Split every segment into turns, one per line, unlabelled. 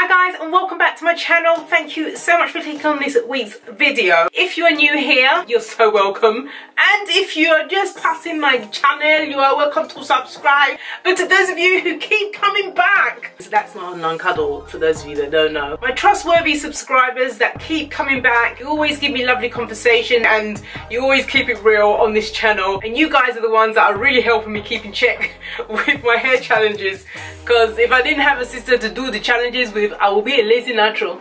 Hi guys, and welcome back to my channel. Thank you so much for clicking on this week's video. If you are new here, you're so welcome. And if you are just passing my channel, you are welcome to subscribe. But to those of you who keep coming back, so that's my online cuddle for those of you that don't know. My trustworthy subscribers that keep coming back, you always give me lovely conversation and you always keep it real on this channel. And you guys are the ones that are really helping me keep in check with my hair challenges. Because if I didn't have a sister to do the challenges with, I will be a lazy natural.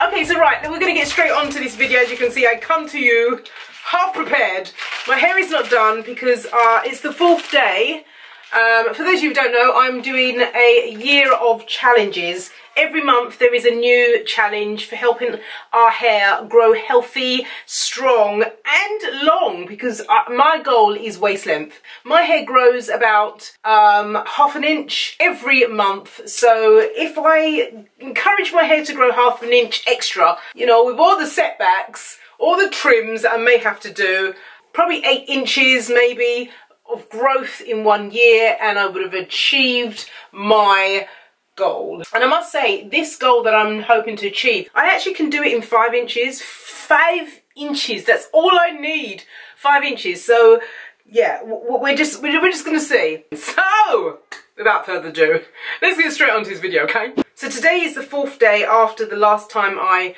Okay, so right, we're going to get straight on to this video. As you can see, I come to you half prepared. My hair is not done because it's the 4th day. For those of you who don't know, I'm doing a year of challenges. Every month there is a new challenge for helping our hair grow healthy, strong and long, because my goal is waist length. My hair grows about half an inch every month, so if I encourage my hair to grow half an inch extra, you know, with all the setbacks, all the trims I may have to do, probably 8 inches maybe of growth in 1 year, and I would have achieved my goal. And I must say, this goal that I'm hoping to achieve, I actually can do it in 5 inches. 5 inches, that's all I need. 5 inches. So yeah, we're just gonna see. So without further ado, let's get straight onto this video, okay? So today is the 4th day after the last time I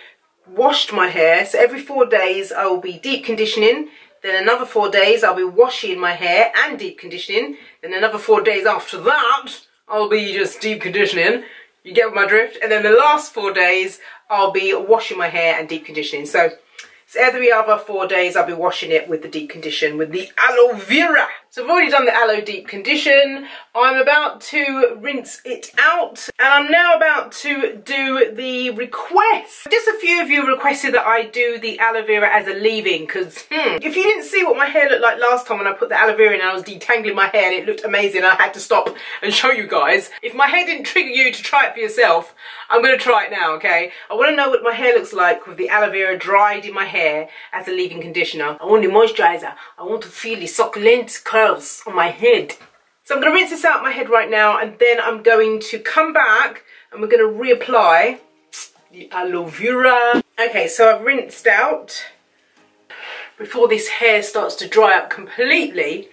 washed my hair. So every 4 days I will be deep conditioning. Then another 4 days I'll be washing my hair and deep conditioning. Then another 4 days after that I'll be just deep conditioning. You get my drift? And then the last 4 days I'll be washing my hair and deep conditioning. So every other 4 days I'll be washing it with the deep condition, with the Aloe Vera. So I've already done the aloe deep condition. I'm about to rinse it out, and I'm now about to do the request. Just a few of you requested that I do the aloe vera as a leave-in, because if you didn't see what my hair looked like last time when I put the aloe vera in and I was detangling my hair and it looked amazing, I had to stop and show you guys. If my hair didn't trigger you to try it for yourself, I'm going to try it now, okay? I want to know what my hair looks like with the aloe vera dried in my hair as a leave-in conditioner. I want the moisturizer. I want to feel the succulent curls on my head. So I'm going to rinse this out of my head right now, and then I'm going to come back and we're going to reapply the aloe vera. Okay, so I've rinsed out. Before this hair starts to dry up completely,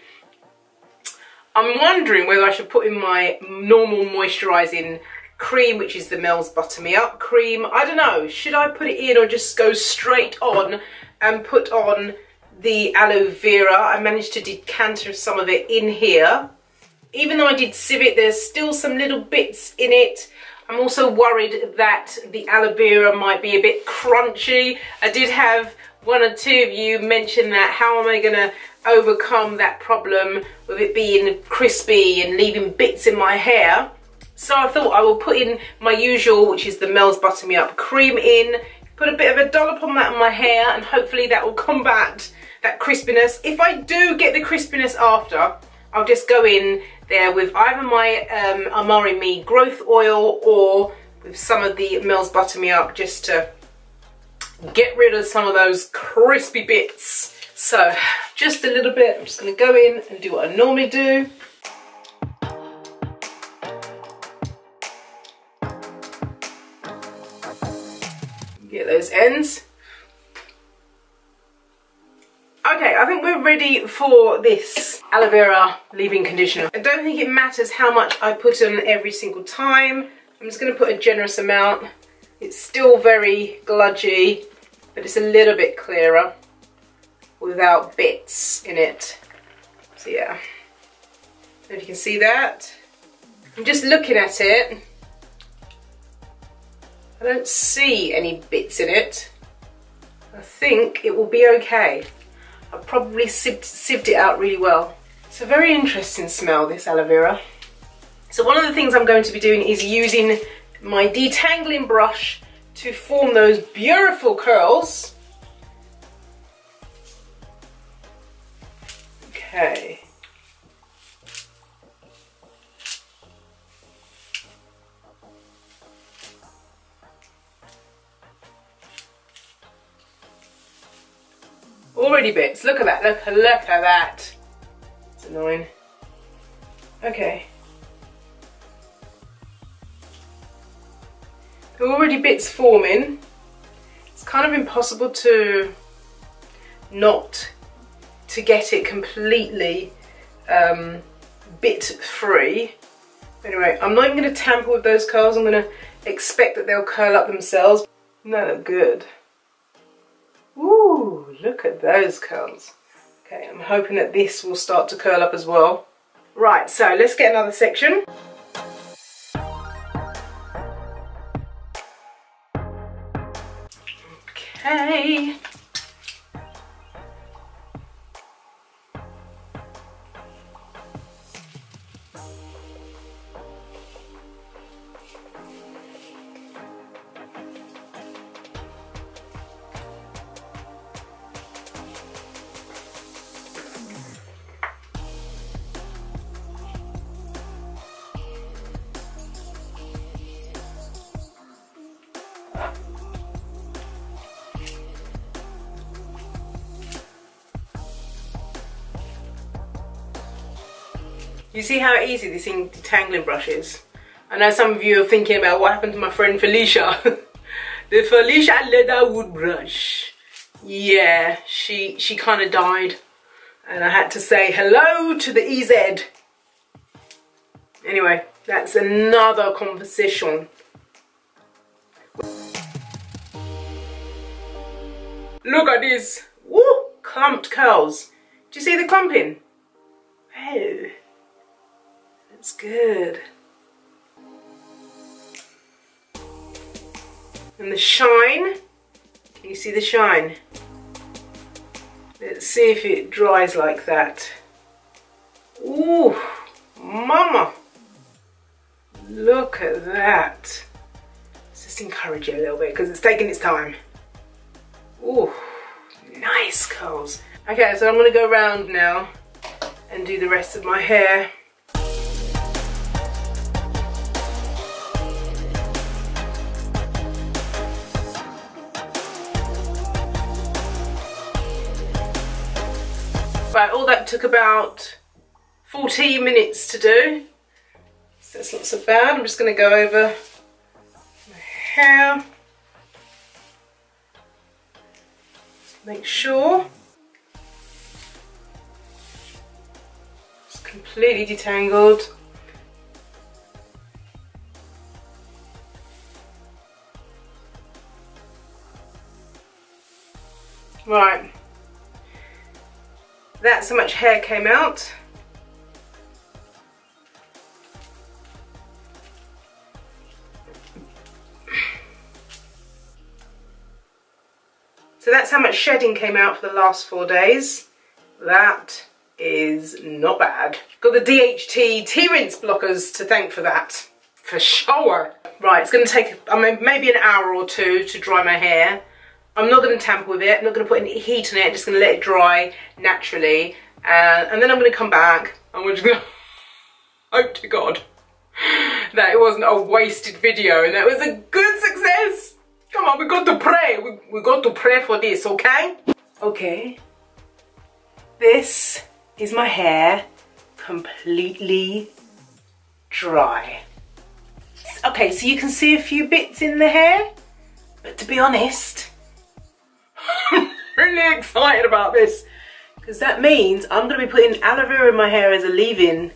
I'm wondering whether I should put in my normal moisturising cream, which is the Mel's Butter Me Up cream. I don't know, should I put it in or just go straight on and put on the aloe vera? I managed to decant some of it in here. Even though I did sieve it, there's still some little bits in it. I'm also worried that the aloe vera might be a bit crunchy. I did have 1 or 2 of you mention that. How am I going to overcome that problem with it being crispy and leaving bits in my hair? So I thought I will put in my usual, which is the Mel's Butter Me Up cream in. Put a bit of a dollop on that on my hair, and hopefully that will combat that crispiness. If I do get the crispiness after, I'll just go in there with either my Amari Me growth oil or with some of the Mel's Butter Me Up, just to get rid of some of those crispy bits. So just a little bit. I'm just going to go in and do what I normally do. Get those ends. Okay, I think we're ready for this aloe vera leave-in conditioner. I don't think it matters how much I put on every single time. I'm just going to put a generous amount. It's still very gludgy, but it's a little bit clearer without bits in it. So yeah, if you can see that. I'm just looking at it. I don't see any bits in it. I think it will be okay. I've probably sieved it out really well. It's a very interesting smell, this aloe vera. So one of the things I'm going to be doing is using my detangling brush to form those beautiful curls. Okay. Already bits. Look at that. Look at that. It's annoying. Okay. There are already bits forming. It's kind of impossible to get it completely bit free. Anyway, I'm not even going to tamper with those curls. I'm going to expect that they'll curl up themselves. Doesn't that look good? Ooh, look at those curls. Okay, I'm hoping that this will start to curl up as well. Right, so let's get another section. Okay. You see how easy this detangling brush is? I know some of you are thinking about what happened to my friend Felicia. The Felicia leather wood brush. Yeah, she kind of died. And I had to say hello to the EZ. Anyway, that's another conversation. Look at this. Woo! Clumped curls. Do you see the clumping? Oh. That's good. And the shine, can you see the shine? Let's see if it dries like that. Ooh, mama. Look at that. Let's just encourage it a little bit because it's taking its time. Ooh, nice curls. Okay, so I'm gonna go around now and do the rest of my hair. Right, all that took about 14 minutes to do, so that's not so bad. I'm just going to go over my hair, make sure it's completely detangled. Right. That's how much hair came out. So that's how much shedding came out for the last 4 days. That is not bad. Got the DHT T-rinse blockers to thank for that, for sure. Right, it's going to take maybe an hour or two to dry my hair. I'm not going to tamper with it, I'm not going to put any heat on it, I'm just going to let it dry naturally. And then I'm going to come back and we're just going to hope to God that it wasn't a wasted video and that was a good success. Come on, we got to pray. We got to pray for this, okay? Okay. This is my hair completely dry. Okay, so you can see a few bits in the hair, but to be honest, I'm really excited about this because that means I'm going to be putting aloe vera in my hair as a leave-in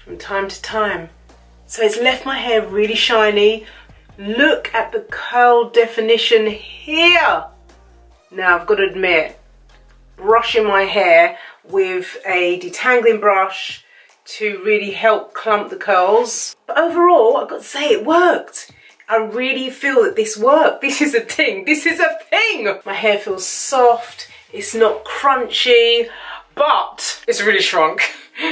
from time to time. So it's left my hair really shiny. Look at the curl definition here. Now I've got to admit, brushing my hair with a detangling brush to really help clump the curls. But overall, I've got to say it worked. I really feel that this worked. This is a thing. This is a thing. My hair feels soft. It's not crunchy, but it's really shrunk.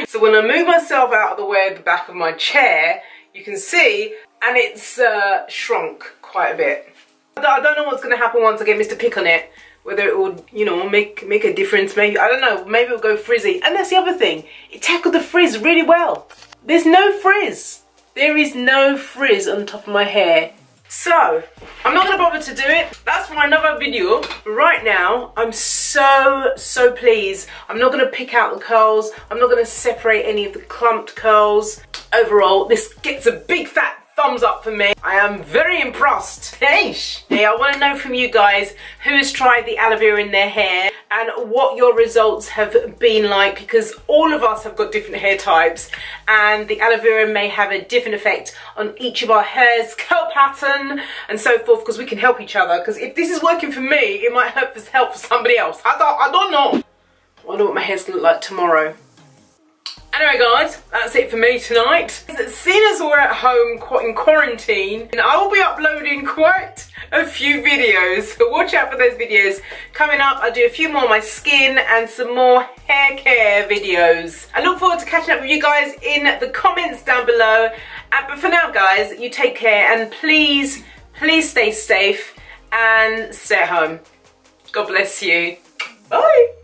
So when I move myself out of the way of the back of my chair, you can see, and it's shrunk quite a bit. I don't know what's going to happen once I get Mr. Pick on it. Whether it will, you know, make a difference. Maybe, I don't know, maybe it'll go frizzy. And that's the other thing. It tackled the frizz really well. There's no frizz. There is no frizz on the top of my hair. So, I'm not going to bother to do it. That's for another video. Right now, I'm so pleased. I'm not going to pick out the curls. I'm not going to separate any of the clumped curls. Overall, this gets a big fat thumbs up for me. I am very impressed. Hey, I want to know from you guys who has tried the aloe vera in their hair and what your results have been like, because all of us have got different hair types and the aloe vera may have a different effect on each of our hairs, curl pattern and so forth, because we can help each other. Because if this is working for me, it might help for somebody else. I don't know. I wonder what my hair's gonna look like tomorrow. Anyway guys, that's it for me tonight. Seeing as we're at home in quarantine, I will be uploading quite a few videos, so watch out for those videos. Coming up, I'll do a few more on my skin and some more hair care videos. I look forward to catching up with you guys in the comments down below. But for now guys, you take care and please stay safe and stay at home. God bless you. Bye.